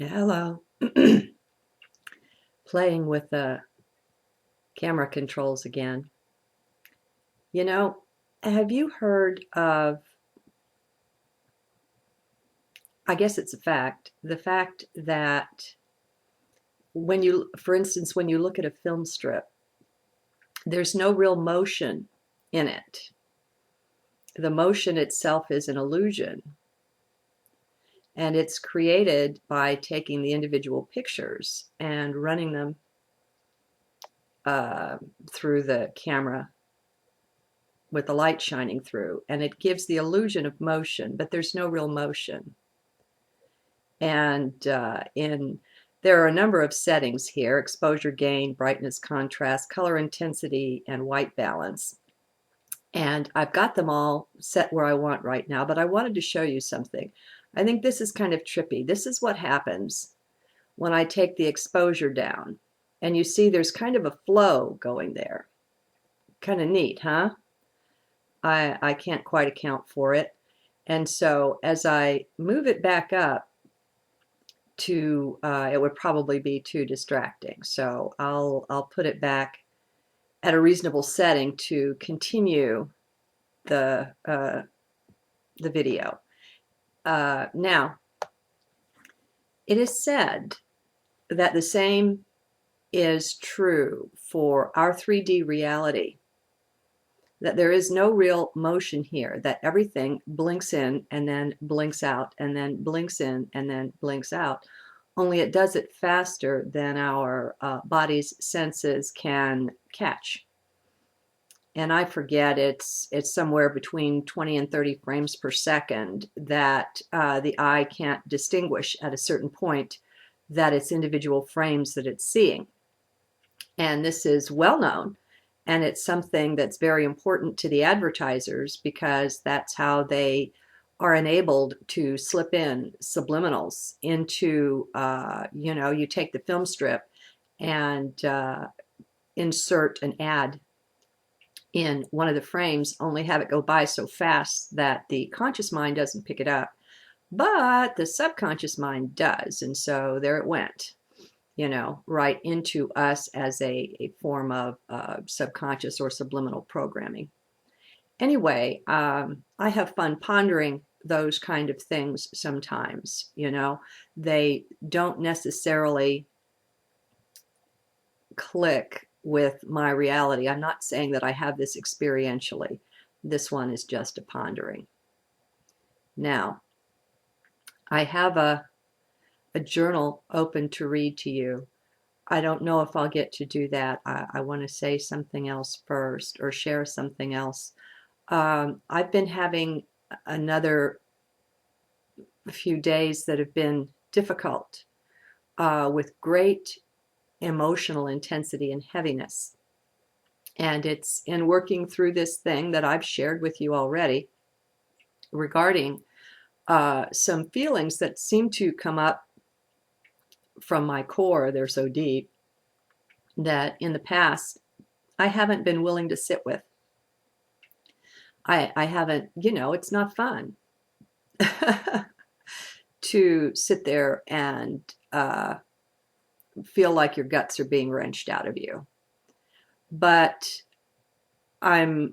Hello. Playing with the camera controls again. You know, have you heard of, I guess it's a fact, the fact that for instance, when you look at a film strip, there's no real motion in it. The motion itself is an illusion, and it's created by taking the individual pictures and running them through the camera with the light shining through, and it gives the illusion of motion, but there's no real motion. And there are a number of settings here: exposure, gain, brightness, contrast, color intensity, and white balance. And I've got them all set where I want right now, but I wanted to show you something. I think this is kind of trippy. This is what happens when I take the exposure down. And you see there's kind of a flow going there. Kind of neat, huh? I can't quite account for it. And so as I move it back up to, it would probably be too distracting. So I'll put it back at a reasonable setting to continue the video. Now, it is said that the same is true for our 3D reality, that there is no real motion here, that everything blinks in and then blinks out and then blinks in and then blinks out, only it does it faster than our body's senses can catch. And I forget, it's somewhere between 20 and 30 frames per second that the eye can't distinguish at a certain point that it's individual frames that it's seeing. And this is well known. And it's something that's very important to the advertisers, because that's how they are enabled to slip in subliminals into, you take the film strip and insert an ad in one of the frames, only have it go by so fast that the conscious mind doesn't pick it up, but the subconscious mind does. And so there it went, right into us as a form of subconscious or subliminal programming. Anyway, I have fun pondering those kind of things sometimes. They don't necessarily click with my reality. I'm not saying that I have this experientially. This one is just a pondering. Now, I have a journal open to read to you. I don't know if I'll get to do that. I want to say something else first, or share something else. I've been having another few days that have been difficult, with great emotional intensity and heaviness. And it's in working through this thing that I've shared with you already regarding some feelings that seem to come up from my core. They're so deep that in the past I haven't been willing to sit with. I haven't, it's not fun to sit there and feel like your guts are being wrenched out of you. But I'm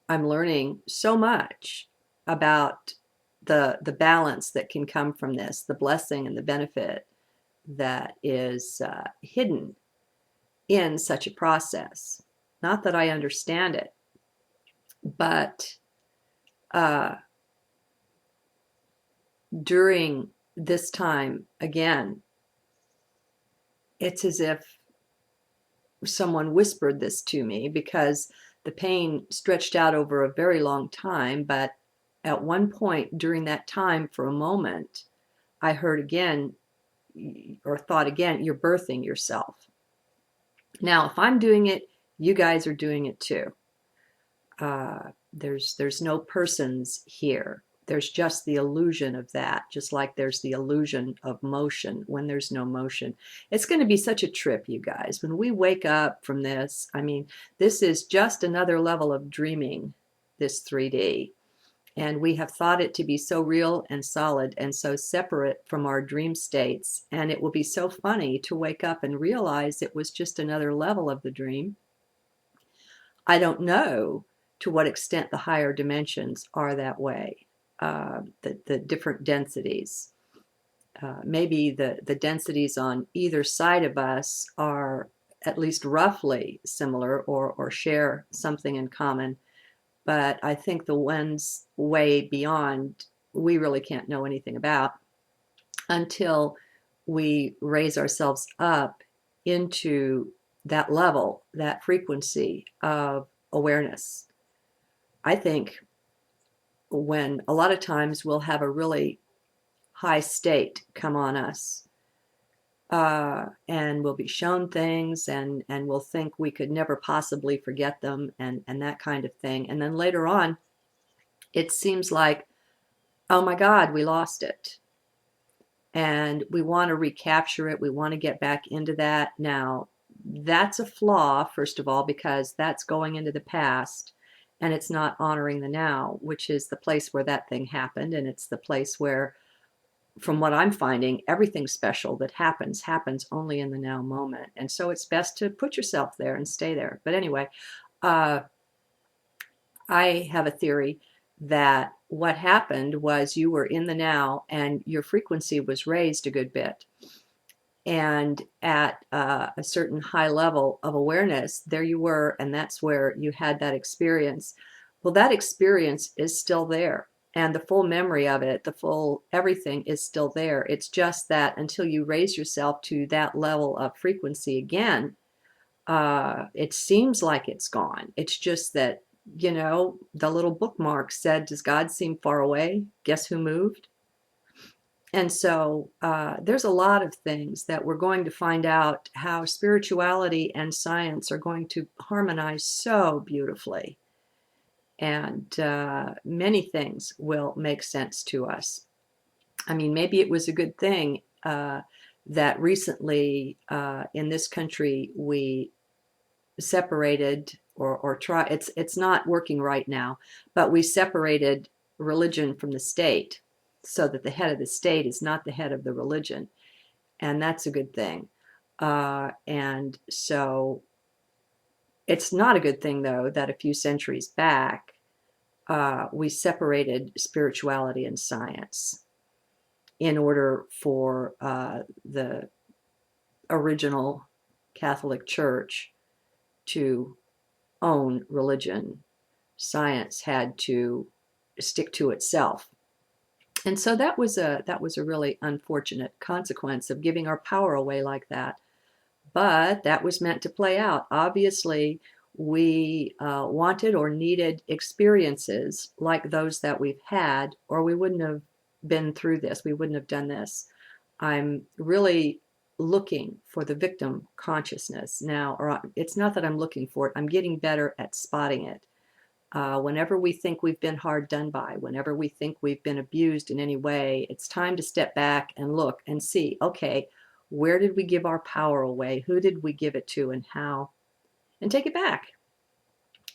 learning so much about the balance that can come from this, the blessing and the benefit that is hidden in such a process. Not that I understand it, but during this time, again, it's as if someone whispered this to me, because the pain stretched out over a very long time. But at one point during that time, for a moment, I heard again, or thought again, you're birthing yourself. Now, if I'm doing it, you guys are doing it too. There's no persons here. There's just the illusion of that, just like there's the illusion of motion when there's no motion. It's going to be such a trip, you guys. When we wake up from this, I mean, this is just another level of dreaming, this 3D. And we have thought it to be so real and solid and so separate from our dream states. And it will be so funny to wake up and realize it was just another level of the dream. I don't know to what extent the higher dimensions are that way, the different densities. Maybe the densities on either side of us are at least roughly similar or share something in common. But I think the ones way beyond, we really can't know anything about until we raise ourselves up into that level, that frequency of awareness. I think when a lot of times we'll have a really high state come on us, and we'll be shown things and we'll think we could never possibly forget them and that kind of thing. And then later on, it seems like, oh my God, we lost it. And we want to recapture it. We want to get back into that. Now, that's a flaw, first of all, because that's going into the past and it's not honoring the now, which is the place where that thing happened. And it's the place where, from what I'm finding, everything special that happens only in the now moment. And so it's best to put yourself there and stay there. But anyway, I have a theory that what happened was you were in the now and your frequency was raised a good bit. And at a certain high level of awareness, there you were, and that's where you had that experience. Well, that experience is still there. And the full memory of it, the full everything is still there. It's just that until you raise yourself to that level of frequency again, it seems like it's gone. It's just that, the little bookmark said, does God seem far away? Guess who moved? And so there's a lot of things that we're going to find out how spirituality and science are going to harmonize so beautifully. And many things will make sense to us. I mean, maybe it was a good thing that recently in this country we separated or try. It's not working right now, but we separated religion from the state so that the head of the state is not the head of the religion, and that's a good thing. And so it's not a good thing, though, that a few centuries back we separated spirituality and science in order for the original Catholic Church to own religion. Science had to stick to itself. And so that was a really unfortunate consequence of giving our power away like that. But that was meant to play out. Obviously, we wanted or needed experiences like those that we've had, or we wouldn't have been through this. We wouldn't have done this. I'm really looking for the victim consciousness now, or it's not that I'm looking for it. I'm getting better at spotting it. Whenever we think we've been hard done by, whenever we think we've been abused in any way, it's time to step back and look and see, okay, where did we give our power away? Who did we give it to and how? And take it back.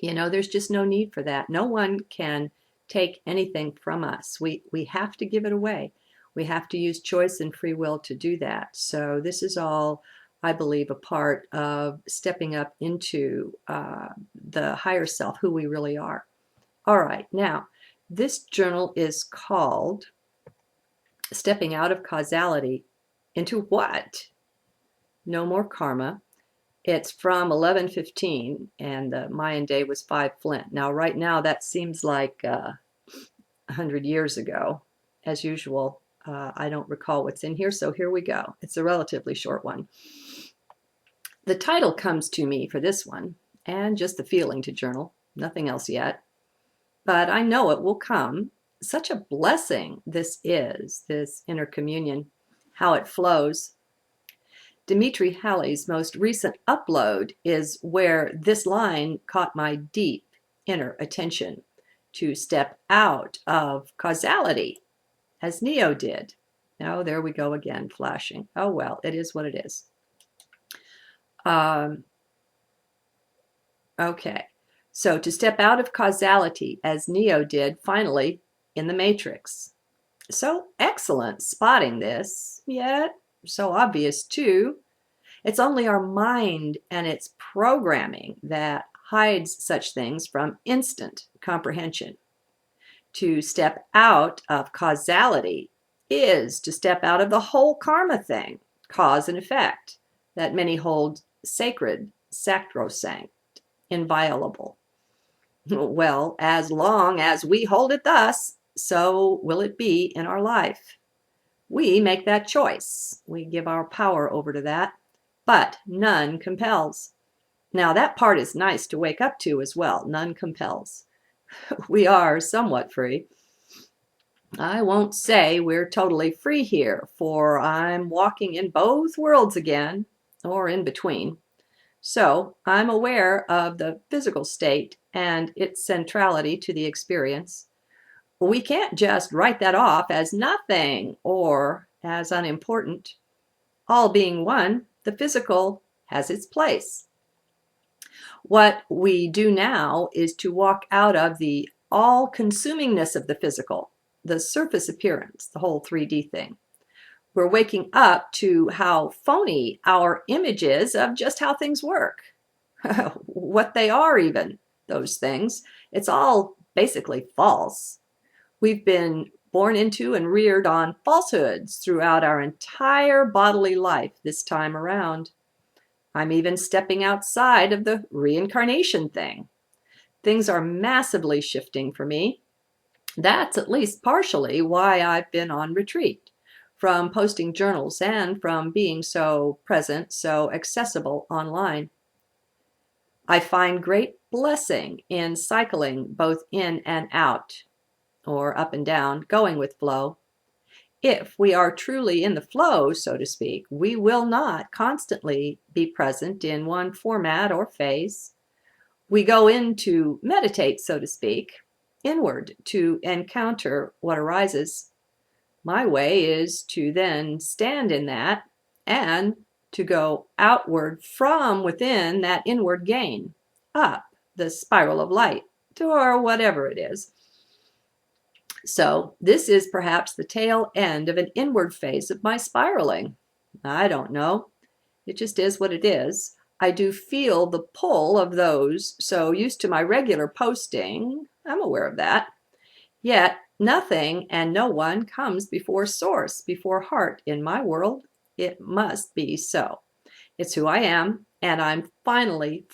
There's just no need for that. No one can take anything from us. We have to give it away. We have to use choice and free will to do that. So this is all, I believe, a part of stepping up into the higher self, who we really are. All right, now, this journal is called Stepping Out of Causality into What? No More Karma. It's from 1115, and the Mayan day was 5 Flint. Now, right now, that seems like 100 years ago. As usual, I don't recall what's in here, so here we go. It's a relatively short one. The title comes to me for this one, and just the feeling to journal, nothing else yet. But I know it will come. Such a blessing this is, this inner communion, how it flows. Dimitri Halley's most recent upload is where this line caught my deep inner attention: to step out of causality, as Neo did. Oh, there we go again, flashing. Oh, well, it is what it is. Okay, so to step out of causality, as Neo did, finally, in the matrix. So excellent spotting this, yet so obvious too. It's only our mind and its programming that hides such things from instant comprehension. To step out of causality is to step out of the whole karma thing, cause and effect, that many hold sacred, sacrosanct, inviolable. Well, as long as we hold it thus, so will it be in our life. We make that choice. We give our power over to that, but none compels. Now, that part is nice to wake up to as well. None compels. We are somewhat free. I won't say we're totally free here, for I'm walking in both worlds again, or in between. So I'm aware of the physical state and its centrality to the experience. We can't just write that off as nothing or as unimportant. All being one, the physical has its place. What we do now is to walk out of the all-consumingness of the physical, the surface appearance, the whole 3D thing. We're waking up to how phony our image is of just how things work, what they are even, those things. It's all basically false. We've been born into and reared on falsehoods throughout our entire bodily life this time around. I'm even stepping outside of the reincarnation thing. Things are massively shifting for me. That's at least partially why I've been on retreat, from posting journals and from being so present, so accessible online. I find great blessing in cycling both in and out, or up and down, going with flow. If we are truly in the flow, so to speak, we will not constantly be present in one format or phase. We go in to meditate, so to speak, inward to encounter what arises. My way is to then stand in that and to go outward from within that inward gain, up the spiral of light, or whatever it is. So this is perhaps the tail end of an inward phase of my spiraling. I don't know. It just is what it is. I do feel the pull of those so used to my regular posting. I'm aware of that. Yet nothing and no one comes before source, before heart in my world. It must be so. It's who I am, and I'm finally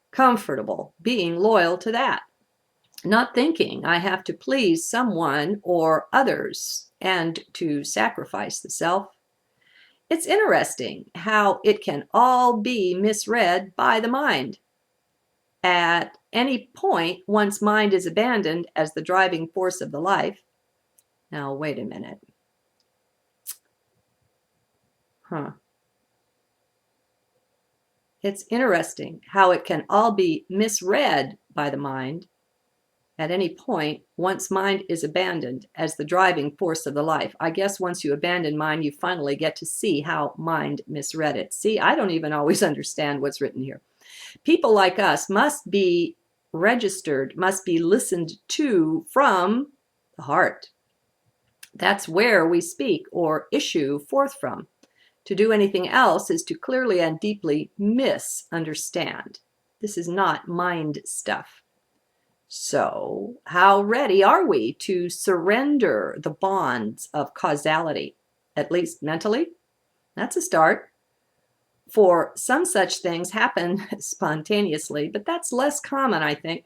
comfortable being loyal to that. Not thinking I have to please someone or others and to sacrifice the self. It's interesting how it can all be misread by the mind. At any point, one's mind is abandoned as the driving force of the life. Now, wait a minute. It's interesting how it can all be misread by the mind. At any point, once mind is abandoned as the driving force of the life. I guess once you abandon mind, you finally get to see how mind misread it. See, I don't even always understand what's written here. People like us must be registered, must be listened to from the heart. That's where we speak or issue forth from. To do anything else is to clearly and deeply misunderstand. This is not mind stuff. So, how ready are we to surrender the bonds of causality, at least mentally? That's a start. For some such things happen spontaneously, but that's less common, I think.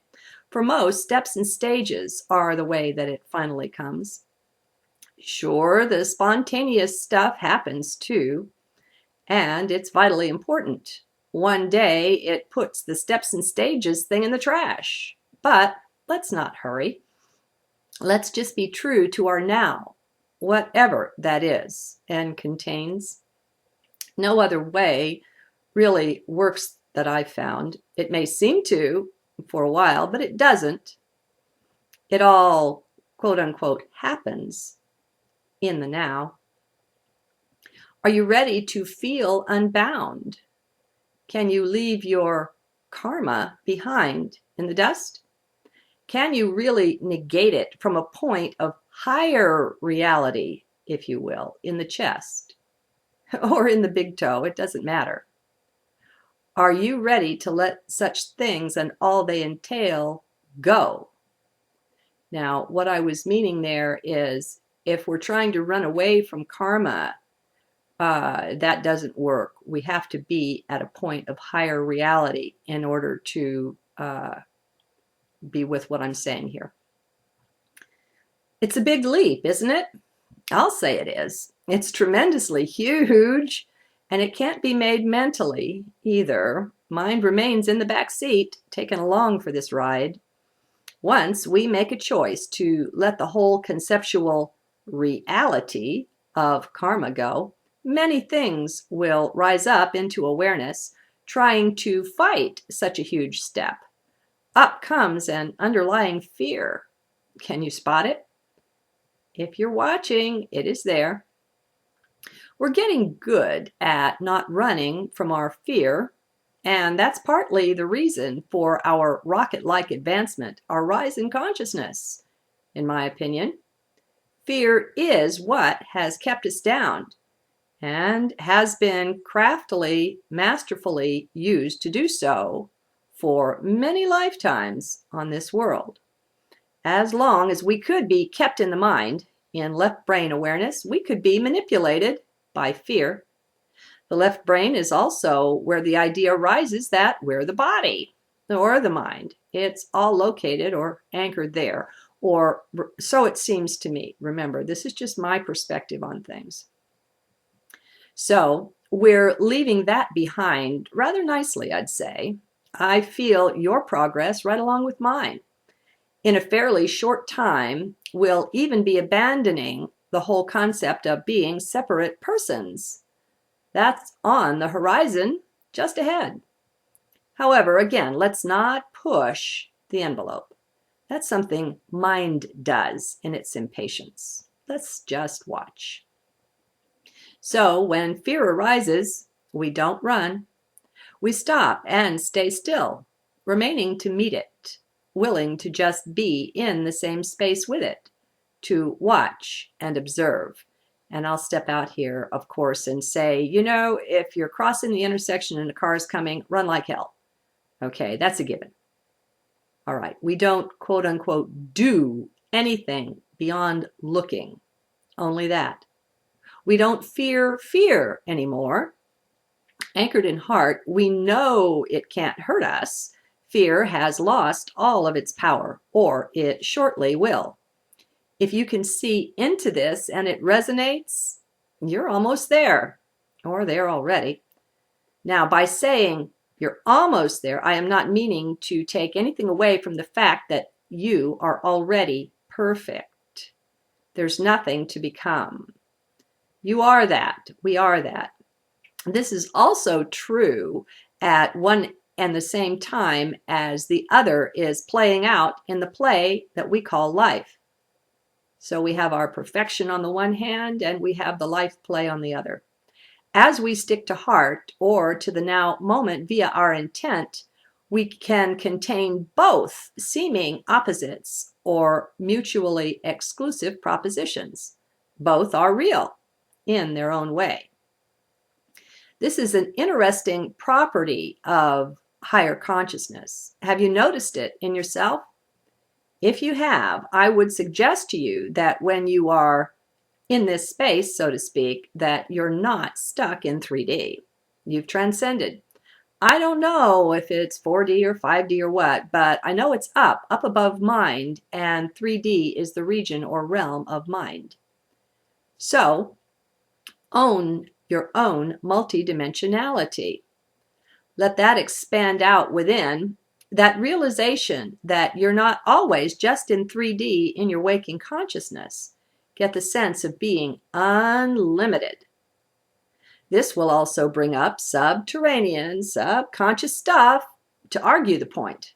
For most, steps and stages are the way that it finally comes. Sure, the spontaneous stuff happens too, and it's vitally important. One day, it puts the steps and stages thing in the trash. But let's not hurry. Let's just be true to our now, whatever that is and contains. No other way really works that I've found. It may seem to for a while, but it doesn't. It all, quote unquote, happens in the now. Are you ready to feel unbound? Can you leave your karma behind in the dust? Can you really negate it from a point of higher reality, if you will, in the chest or in the big toe? It doesn't matter. Are you ready to let such things and all they entail go? Now, what I was meaning there is if we're trying to run away from karma, that doesn't work. We have to be at a point of higher reality in order to be with what I'm saying here. It's a big leap, isn't it? I'll say it is. It's tremendously huge, and it can't be made mentally either. Mind remains in the back seat, taken along for this ride. Once we make a choice to let the whole conceptual reality of karma go, many things will rise up into awareness, trying to fight such a huge step. Up comes an underlying fear. Can you spot it? If you're watching, it is there. We're getting good at not running from our fear, and that's partly the reason for our rocket-like advancement, our rise in consciousness, in my opinion. Fear is what has kept us down and has been craftily, masterfully used to do so for many lifetimes on this world. As long as we could be kept in the mind, in left brain awareness, we could be manipulated by fear. The left brain is also where the idea arises that we're the body or the mind. It's all located or anchored there, or so it seems to me. Remember, this is just my perspective on things. So we're leaving that behind rather nicely, I'd say. I feel your progress right along with mine. In a fairly short time, we'll even be abandoning the whole concept of being separate persons. That's on the horizon, just ahead. However, again, let's not push the envelope. That's something mind does in its impatience. Let's just watch. So when fear arises, we don't run. We stop and stay still, remaining to meet it, willing to just be in the same space with it, to watch and observe. And I'll step out here, of course, and say, you know, if you're crossing the intersection and a car is coming, run like hell. Okay, that's a given. All right, we don't, quote unquote, do anything beyond looking, only that. We don't fear fear anymore. Anchored in heart, we know it can't hurt us. Fear has lost all of its power, or it shortly will. If you can see into this and it resonates, you're almost there, or there already. Now, by saying you're almost there, I am not meaning to take anything away from the fact that you are already perfect. There's nothing to become. You are that. We are that. This is also true at one and the same time as the other is playing out in the play that we call life. So we have our perfection on the one hand, and we have the life play on the other. As we stick to heart or to the now moment via our intent, we can contain both seeming opposites or mutually exclusive propositions. Both are real in their own way. This is an interesting property of higher consciousness. Have you noticed it in yourself? If you have, I would suggest to you that when you are in this space, so to speak, that you're not stuck in 3D. You've transcended. I don't know if it's 4D or 5D or what, but I know it's up above mind, and 3D is the region or realm of mind. So, own your own multidimensionality. Let that expand out within. That realization that you're not always just in 3D in your waking consciousness. Get the sense of being unlimited. This will also bring up subterranean, subconscious stuff to argue the point.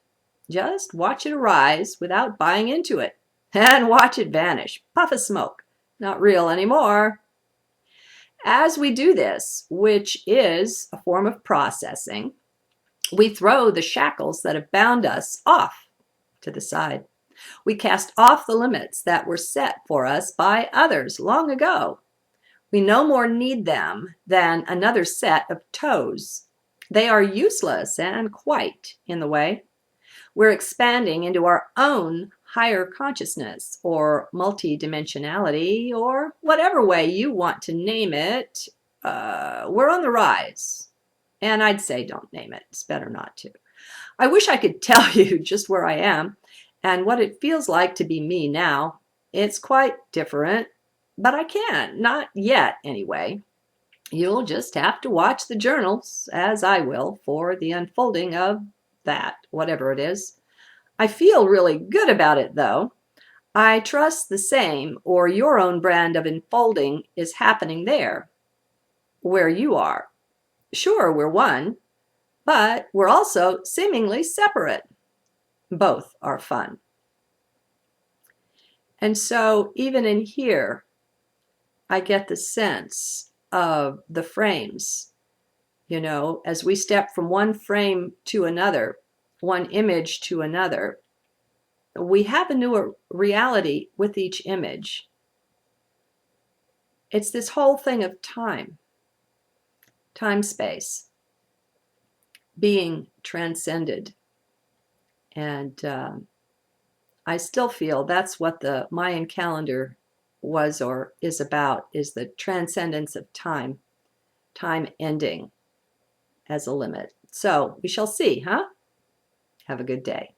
Just watch it arise without buying into it, and watch it vanish. Puff of smoke. Not real anymore. As we do this, which is a form of processing, we throw the shackles that have bound us off to the side. We cast off the limits that were set for us by others long ago. We no more need them than another set of toes. They are useless and quite in the way. We're expanding into our own higher consciousness or multidimensionality or whatever way you want to name it. We're on the rise. And I'd say don't name it. It's better not to. I wish I could tell you just where I am and what it feels like to be me now. It's quite different, but I can't. Not yet, anyway. You'll just have to watch the journals, as I will, for the unfolding of that, whatever it is. I feel really good about it, though. I trust the same or your own brand of enfolding is happening there, where you are. Sure, we're one, but we're also seemingly separate. Both are fun. And so even in here, I get the sense of the frames, you know, as we step from one frame to another, one image to another, we have a newer reality with each image. It's this whole thing of time, time-space, being transcended. And I still feel that's what the Mayan calendar was or is about, is the transcendence of time, time ending as a limit. So we shall see, huh? Have a good day.